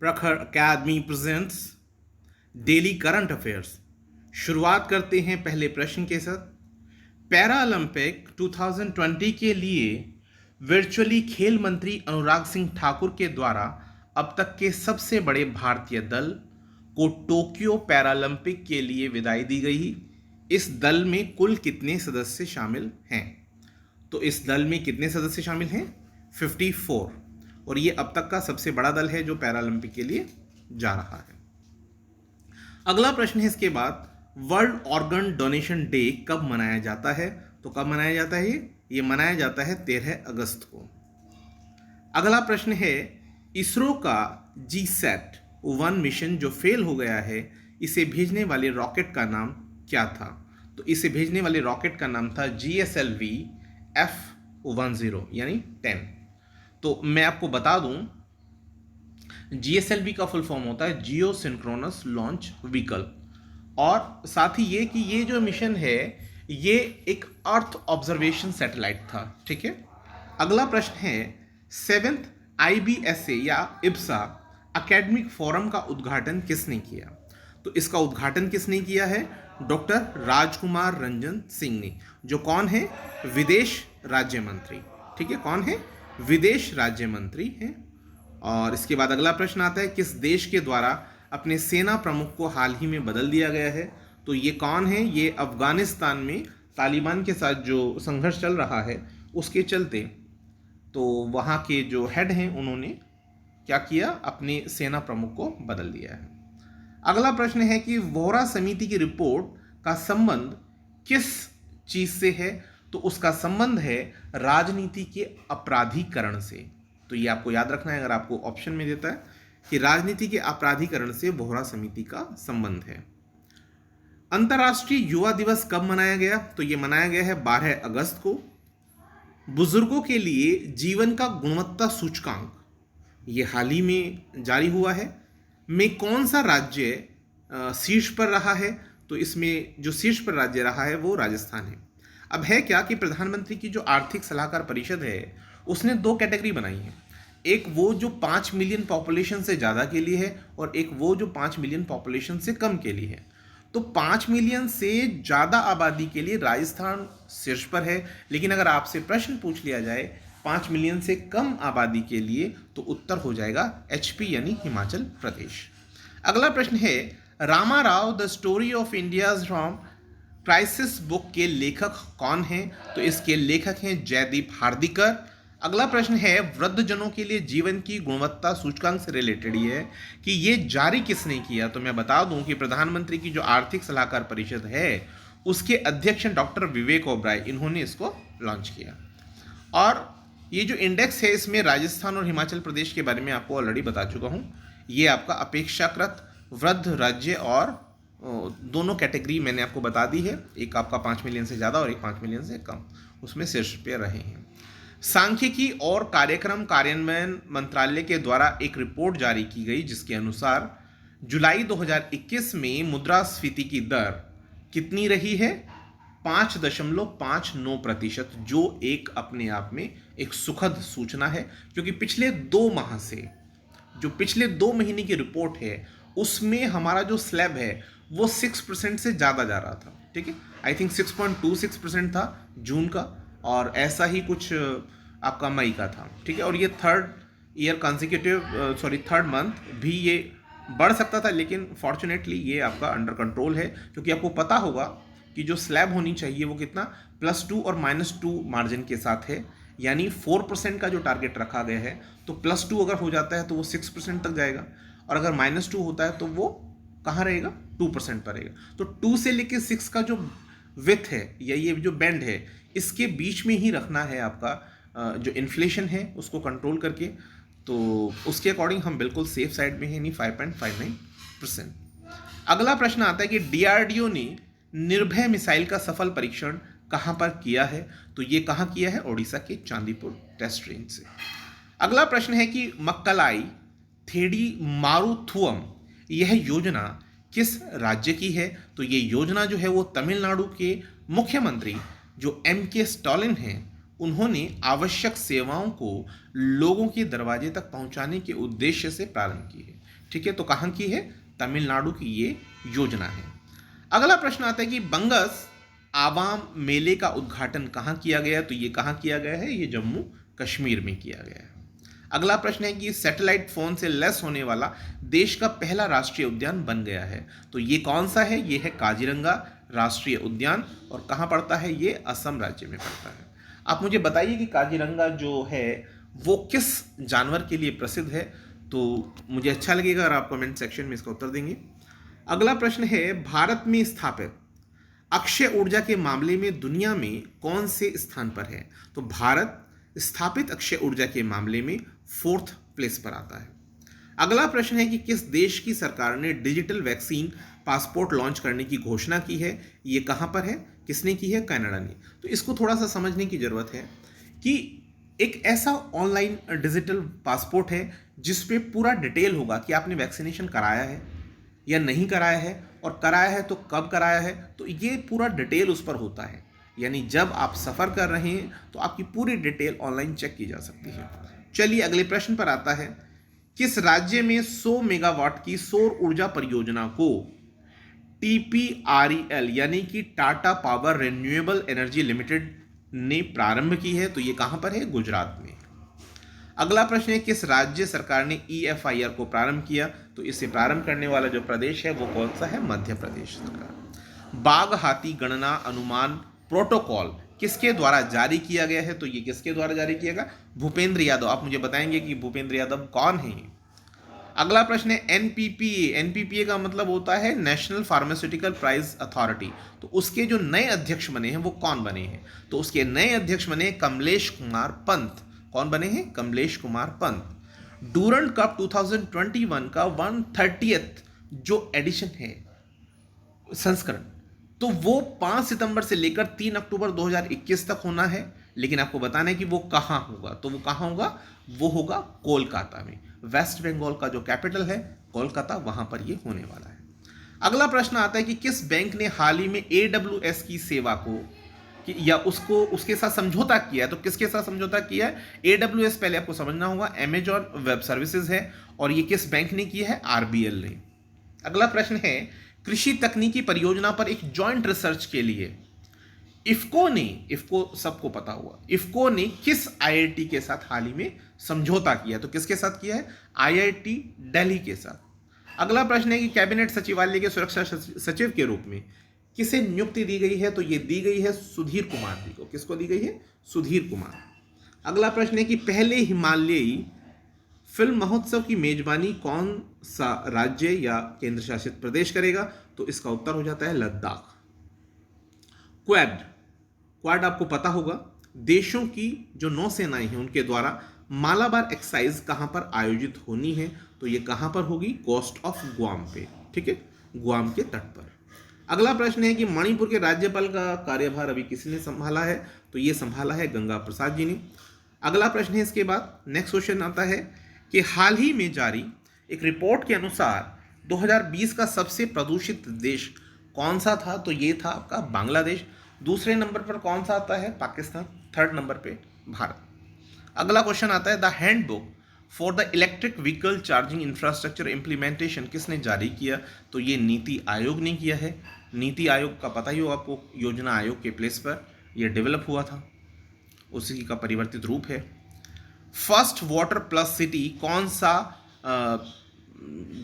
प्रखर अकादमी presents daily current affairs. शुरुआत करते हैं पहले प्रश्न के साथ। पैरा ओलंपिक 2020 के लिए वर्चुअली खेल मंत्री अनुराग सिंह ठाकुर के द्वारा अब तक के सबसे बड़े भारतीय दल को टोक्यो पैरालंपिक के लिए विदाई दी गई। इस दल में कुल कितने सदस्य शामिल हैं? तो इस दल में कितने सदस्य शामिल हैं? 54। और ये अब तक का सबसे बड़ा दल है जो पैरालंपिक के लिए जा रहा है। अगला प्रश्न है इसके बाद, वर्ल्ड ऑर्गन डोनेशन डे कब मनाया जाता है? तो कब मनाया जाता है ये मनाया जाता है 13 अगस्त को। अगला प्रश्न है, इसरो का GSAT-1 मिशन जो फेल हो गया है, इसे भेजने वाले रॉकेट का नाम क्या था? तो इसे भेजने वाले रॉकेट का नाम था GSLV F10 यानी 10। तो मैं आपको बता दूं, GSLV का फुल फॉर्म होता है जियो सिंक्रोनस लॉन्च व्हीकल। और साथ ही ये कि ये जो मिशन है ये एक अर्थ ऑब्जर्वेशन सैटेलाइट था। ठीक है। अगला प्रश्न है, 7th IBSA या IBSA एकेडमिक फोरम का उद्घाटन किसने किया? तो इसका उद्घाटन किसने किया है? डॉक्टर राजकुमार रंजन सिंह ने, जो कौन है? विदेश राज्य मंत्री। ठीक है, कौन है? विदेश राज्य मंत्री हैं। और इसके बाद अगला प्रश्न आता है, किस देश के द्वारा अपने सेना प्रमुख को हाल ही में बदल दिया गया है? तो ये कौन है? ये अफगानिस्तान में तालिबान के साथ जो संघर्ष चल रहा है उसके चलते तो वहाँ के जो हेड हैं उन्होंने क्या किया? अपने सेना प्रमुख को बदल दिया है। अगला प्रश्न है कि वोहरा समिति की रिपोर्ट का संबंध किस चीज से है? तो उसका संबंध है राजनीति के अपराधीकरण से। तो ये आपको याद रखना है, अगर आपको ऑप्शन में देता है कि राजनीति के अपराधीकरण से वोहरा समिति का संबंध है। अंतर्राष्ट्रीय युवा दिवस कब मनाया गया? तो ये मनाया गया है 12 अगस्त को। बुजुर्गों के लिए जीवन का गुणवत्ता सूचकांक ये हाल ही में जारी हुआ है। में कौन सा राज्य शीर्ष पर रहा है? तो इसमें जो शीर्ष पर राज्य रहा है वो राजस्थान है। अब है क्या कि प्रधानमंत्री की जो आर्थिक सलाहकार परिषद है उसने 2 कैटेगरी बनाई है। एक वो जो 5 मिलियन पॉपुलेशन से ज़्यादा के लिए है और एक वो जो 5 मिलियन पॉपुलेशन से कम के लिए है। तो 5 मिलियन से ज़्यादा आबादी के लिए राजस्थान शीर्ष पर है, लेकिन अगर आपसे प्रश्न पूछ लिया जाए 5 मिलियन से कम आबादी के लिए तो उत्तर हो जाएगा HP यानी हिमाचल प्रदेश। अगला प्रश्न है, Rama Rao the story of India's from crisis book के लेखक कौन हैं? तो इसके लेखक हैं जयदीप हार्दिकर। अगला प्रश्न है, वृद्धजनों के लिए जीवन की गुणवत्ता सूचकांक से रिलेटेड ये है कि ये जारी किसने किया? तो मैं बता दूं कि प्रधानमंत्री की जो आर्थिक सलाहकार परिषद है उसके अध्यक्ष डॉक्टर विवेक ओबराय, इन्होंने इसको लॉन्च किया। और ये जो इंडेक्स है इसमें राजस्थान और हिमाचल प्रदेश के बारे में आपको ऑलरेडी बता चुका हूँ। ये आपका अपेक्षाकृत वृद्ध राज्य और दोनों कैटेगरी मैंने आपको बता दी है, एक आपका 5 मिलियन से ज़्यादा और एक 5 मिलियन से कम, उसमें शीर्ष पे रहे हैं। सांख्यिकी और कार्यक्रम कार्यान्वयन मंत्रालय के द्वारा एक रिपोर्ट जारी की गई जिसके अनुसार जुलाई 2021 में मुद्रास्फीति की दर कितनी रही है? 5.59%, जो एक अपने आप में एक सुखद सूचना है, क्योंकि पिछले 2 माह से जो पिछले 2 महीने की रिपोर्ट है उसमें हमारा जो स्लैब है वो 6% से ज़्यादा जा रहा था। ठीक है, आई थिंक 6.26% था जून का, और ऐसा ही कुछ आपका मई का था। ठीक है, और ये थर्ड मंथ भी ये बढ़ सकता था, लेकिन फॉर्चुनेटली ये आपका अंडर कंट्रोल है, क्योंकि आपको पता होगा कि जो स्लैब होनी चाहिए वो कितना +2 और -2 मार्जिन के साथ है, यानी 4% का जो टारगेट रखा गया है तो +2 अगर हो जाता है तो वो 6% तक जाएगा, और अगर -2 होता है तो वो कहाँ रहेगा? 2% पर रहेगा। तो 2 से लेके 6 का जो विथ है या ये जो बैंड है इसके बीच में ही रखना है आपका जो इन्फ्लेशन है उसको कंट्रोल करके। तो उसके अकॉर्डिंग हम बिल्कुल सेफ साइड में है, यानी 5.59%। अगला प्रश्न आता है कि DRDO ने निर्भय मिसाइल का सफल परीक्षण कहाँ पर किया है? तो ये कहाँ किया है? ओडिशा के चांदीपुर टेस्ट रेंज से। अगला प्रश्न है कि मक्कलाई थेडी मारुथुअम यह योजना किस राज्य की है? तो ये योजना जो है वो तमिलनाडु के मुख्यमंत्री जो MK स्टालिन हैं उन्होंने आवश्यक सेवाओं को लोगों के दरवाजे तक पहुंचाने के उद्देश्य से प्रारंभ की है। ठीक है, तो कहाँ की है? तमिलनाडु की ये योजना है। अगला प्रश्न आता है कि बंगस आवाम मेले का उद्घाटन कहाँ किया गया? तो ये कहाँ किया गया है? ये जम्मू कश्मीर में किया गया है। अगला प्रश्न है कि सैटेलाइट फोन से लेस होने वाला देश का पहला राष्ट्रीय उद्यान बन गया है, तो ये कौन सा है? ये है काजीरंगा राष्ट्रीय उद्यान। और कहाँ पड़ता है? ये असम राज्य में पड़ता है। आप मुझे बताइए कि काजीरंगा जो है वो किस जानवर के लिए प्रसिद्ध है? तो मुझे अच्छा लगेगा अगर आप कमेंट सेक्शन में इसका उत्तर देंगे। अगला प्रश्न है भारत में स्थापित अक्षय ऊर्जा के मामले में दुनिया में कौन से स्थान पर है? तो भारत स्थापित अक्षय ऊर्जा के मामले में 4th प्लेस पर आता है। अगला प्रश्न है कि किस देश की सरकार ने डिजिटल वैक्सीन पासपोर्ट लॉन्च करने की घोषणा की है? ये कहाँ पर है? किसने की है? कनाडा ने। तो इसको थोड़ा सा समझने की जरूरत है कि एक ऐसा ऑनलाइन डिजिटल पासपोर्ट है जिस पे पूरा डिटेल होगा कि आपने वैक्सीनेशन कराया है या नहीं कराया है, और कराया है तो कब कराया है, तो ये पूरा डिटेल उस पर होता है। यानी जब आप सफ़र कर रहे हैं तो आपकी पूरी डिटेल ऑनलाइन चेक की जा सकती है। चलिए अगले प्रश्न पर आता है, किस राज्य में 100 मेगावाट की सौर ऊर्जा परियोजना को TPREL यानी कि Tata power renewable energy limited ने प्रारंभ की है? तो ये कहां पर है? गुजरात में। अगला प्रश्न है किस राज्य सरकार ने EFIR को प्रारंभ किया? तो इसे प्रारंभ करने वाला जो प्रदेश है वो कौन सा है? मध्य प्रदेश सरकार। बाघ हाथी गणना अनुमान प्रोटोकॉल किसके द्वारा जारी किया गया है? तो ये किसके द्वारा जारी किया गया? भूपेंद्र यादव। आप मुझे बताएंगे कि भूपेंद्र यादव कौन है? अगला प्रश्न है NPPA का मतलब होता है नेशनल फार्मास्यूटिकल प्राइस अथॉरिटी। तो उसके जो नए अध्यक्ष बने हैं वो कौन बने हैं? तो उसके नए अध्यक्ष बने कमलेश कुमार पंत। कौन बने हैं? कमलेश कुमार पंत। डूरंड कप 2021 का 130th जो एडिशन है, संस्करण, तो वो 5 सितंबर से लेकर 3 अक्टूबर 2021 तक होना है। लेकिन आपको बताना है कि वो कहाँ होगा। तो वो कहाँ होगा? वो होगा कोलकाता में। वेस्ट बंगाल का जो कैपिटल है कोलकाता, वहां पर ये होने वाला है। अगला प्रश्न आता है कि किस बैंक ने हाल ही में AWS की सेवा को या उसको उसके साथ समझौता किया है? तो किसके साथ समझौता किया है? AWS पहले आपको समझना होगा अमेजॉन वेब सर्विसेज है, और ये किस बैंक ने किया है? RBL ने। अगला प्रश्न है कृषि तकनीकी परियोजना पर एक जॉइंट रिसर्च के लिए इफ्को सबको पता हुआ, इफ्को ने किस IIT के साथ हाल ही में समझौता किया? तो किसके साथ किया है? IIT दिल्ली के साथ। अगला प्रश्न है कि कैबिनेट सचिवालय के सुरक्षा सचिव के रूप में किसे नियुक्ति दी गई है? तो ये दी गई है सुधीर कुमार जी को। किसको दी गई है? सुधीर कुमार। अगला प्रश्न है कि पहले हिमालयी फिल्म महोत्सव की मेजबानी कौन सा राज्य या केंद्र शासित प्रदेश करेगा? तो इसका उत्तर हो जाता है लद्दाख। क्वाड आपको पता होगा, देशों की जो नौसेनाएं हैं उनके द्वारा मालाबार एक्सरसाइज कहां पर आयोजित होनी है? तो ये कहां पर होगी? कोस्ट ऑफ गुआम पे। ठीक है, गुआम के तट पर। अगला प्रश्न है कि मणिपुर के राज्यपाल का कार्यभार अभी किसने संभाला है? तो ये संभाला है गंगा प्रसाद जी ने। अगला प्रश्न है इसके बाद नेक्स्ट क्वेश्चन आता है कि हाल ही में जारी एक रिपोर्ट के अनुसार 2020 का सबसे प्रदूषित देश कौन सा था? तो ये था आपका बांग्लादेश। दूसरे नंबर पर कौन सा आता है? पाकिस्तान। थर्ड नंबर पे भारत। अगला क्वेश्चन आता है the handbook for the electric vehicle charging infrastructure implementation किसने जारी किया? तो ये नीति आयोग ने किया है। नीति आयोग का पता ही हो आपको, योजना आयोग के प्लेस पर यह डेवलप हुआ था, उसी का परिवर्तित रूप है। फर्स्ट वाटर प्लस सिटी कौन सा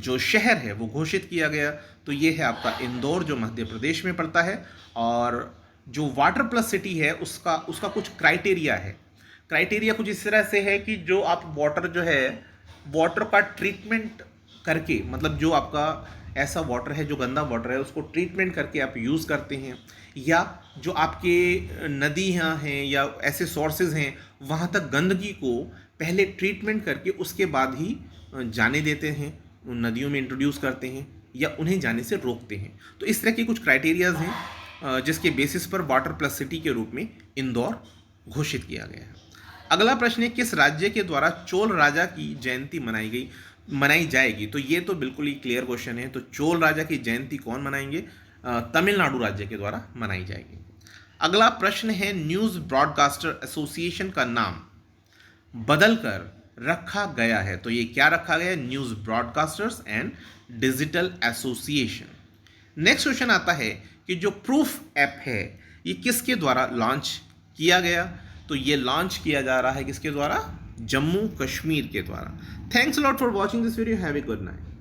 जो शहर है वो घोषित किया गया? तो ये है आपका इंदौर, जो मध्य प्रदेश में पड़ता है। और जो वाटर प्लस सिटी है उसका कुछ क्राइटेरिया है। क्राइटेरिया कुछ इस तरह से है कि जो आप वाटर का ट्रीटमेंट करके, मतलब जो आपका ऐसा वाटर है जो गंदा वाटर है उसको ट्रीटमेंट करके आप यूज़ करते हैं, या जो आपके नदियाँ हैं या ऐसे सोर्सेज हैं वहाँ तक गंदगी को पहले ट्रीटमेंट करके उसके बाद ही जाने देते हैं, नदियों में इंट्रोड्यूस करते हैं या उन्हें जाने से रोकते हैं। तो इस तरह के कुछ क्राइटेरियाज हैं जिसके बेसिस पर वाटर प्लस सिटी के रूप में इंदौर घोषित किया गया है। अगला प्रश्न है किस राज्य के द्वारा चोल राजा की जयंती मनाई जाएगी? तो ये तो बिल्कुल ही क्लियर क्वेश्चन है। तो चोल राजा की जयंती कौन मनाएंगे? तमिलनाडु राज्य के द्वारा मनाई जाएगी। अगला प्रश्न है न्यूज़ ब्रॉडकास्टर एसोसिएशन का नाम बदलकर रखा गया है। तो ये क्या रखा गया है? News broadcasters and digital association. Next question आता है कि जो प्रूफ ऐप है ये किसके द्वारा लॉन्च किया गया? तो ये लॉन्च किया जा रहा है किसके द्वारा? जम्मू कश्मीर के द्वारा। Thanks a lot for watching this video. Have a good night.